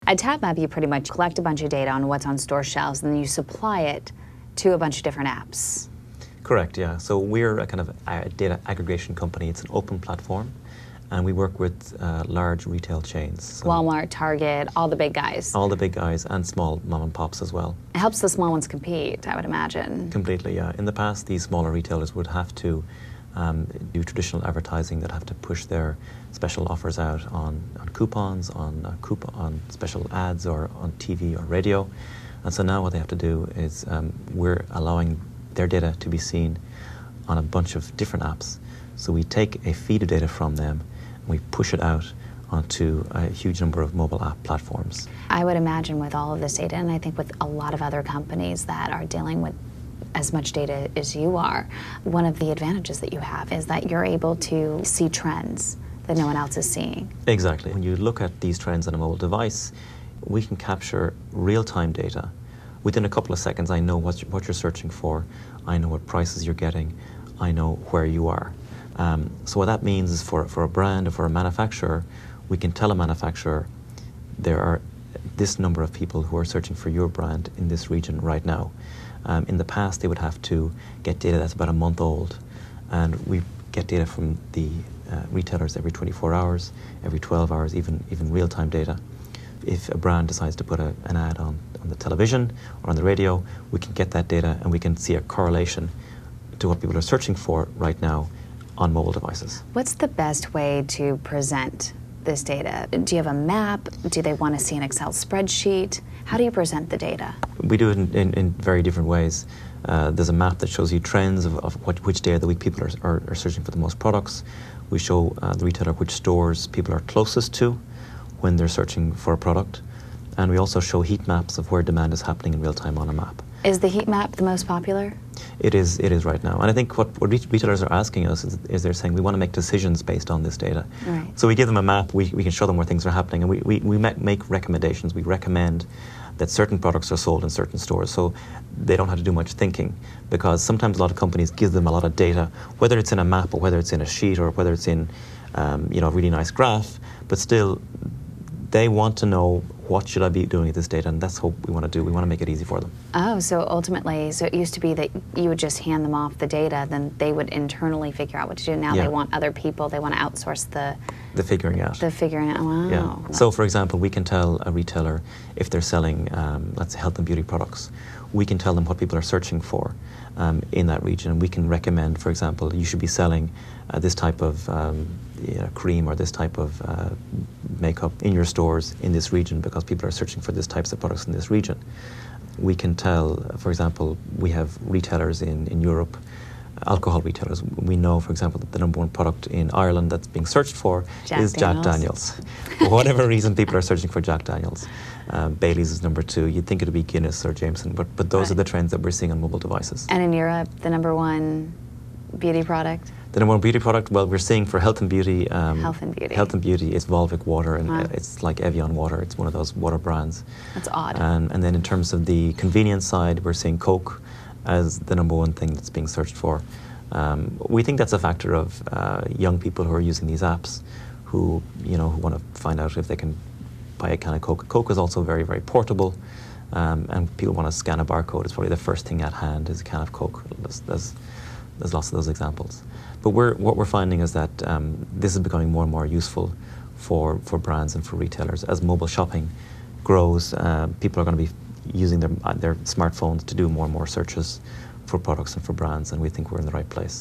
At TapMap, you pretty much collect a bunch of data on what's on store shelves, and then you supply it to a bunch of different apps. Correct, yeah. So we're a kind of a data aggregation company. It's an open platform, and we work with large retail chains. So Walmart, Target, all the big guys. all the big guys and small mom and pops as well. It helps the small ones compete, I would imagine. Completely, yeah. In the past, these smaller retailers would have to do traditional advertising. That have to push their special offers out on coupons, on special ads, or on TV or radio. And so now what they have to do is we're allowing their data to be seen on a bunch of different apps. So we take a feed of data from them and we push it out onto a huge number of mobile app platforms. I would imagine with all of this data, and I think with a lot of other companies that are dealing with as much data as you are, one of the advantages that you have is that you're able to see trends that no one else is seeing. Exactly. When you look at these trends on a mobile device, we can capture real-time data. Within a couple of seconds, I know what you're searching for, I know what prices you're getting, I know where you are. So what that means is for a brand or for a manufacturer, we can tell a manufacturer there are this number of people who are searching for your brand in this region right now. In the past, they would have to get data that's about a month old, and we get data from the retailers every 24 hours, every 12 hours, even real-time data. If a brand decides to put an ad on the television or on the radio, we can get that data and we can see a correlation to what people are searching for right now on mobile devices. What's the best way to present this data? Do you have a map? Do they want to see an Excel spreadsheet? How do you present the data? We do it in very different ways. There's a map that shows you trends of which day of the week people are searching for the most products. We show the retailer which stores people are closest to when they're searching for a product. And we also show heat maps of where demand is happening in real time on a map. Is the heat map the most popular? It is right now. And I think what retailers are asking us is they're saying we want to make decisions based on this data. Right. So we give them a map, we can show them where things are happening, and we make recommendations. We recommend that certain products are sold in certain stores, so they don't have to do much thinking, because sometimes a lot of companies give them a lot of data, whether it's in a map or whether it's in a sheet or whether it's in a really nice graph, but still they want to know what should I be doing with this data, and that's what we want to do. We want to make it easy for them. Oh, so ultimately, so it used to be that you would just hand them off the data, then they would internally figure out what to do. Now they want other people, they want to outsource the figuring out. The figuring out, wow. Yeah. So for example, we can tell a retailer if they're selling, let's say, health and beauty products, we can tell them what people are searching for in that region, and we can recommend, for example, you should be selling this type of cream or this type of makeup in your stores in this region because people are searching for these types of products in this region. We can tell, for example, we have retailers in Europe, alcohol retailers. We know, for example, that the #1 product in Ireland that's being searched for is Jack Daniels. For whatever reason, people are searching for Jack Daniels. Bailey's is #2. You'd think it would be Guinness or Jameson, but those are the trends that we're seeing on mobile devices. And in Europe, the #1 beauty product? The #1 beauty product, well, we're seeing for health and beauty. Health and beauty. It's Volvic water, and it's like Evian water. It's one of those water brands. That's odd. And then in terms of the convenience side, we're seeing Coke as the #1 thing that's being searched for. We think that's a factor of young people who are using these apps, who want to find out if they can buy a can of Coke. Coke is also very, very portable, and people want to scan a barcode. It's probably the first thing at hand is a can of Coke. There's lots of those examples. But what we're finding is that this is becoming more and more useful for brands and for retailers. As mobile shopping grows, people are going to be using their smartphones to do more and more searches for products and for brands, and we think we're in the right place.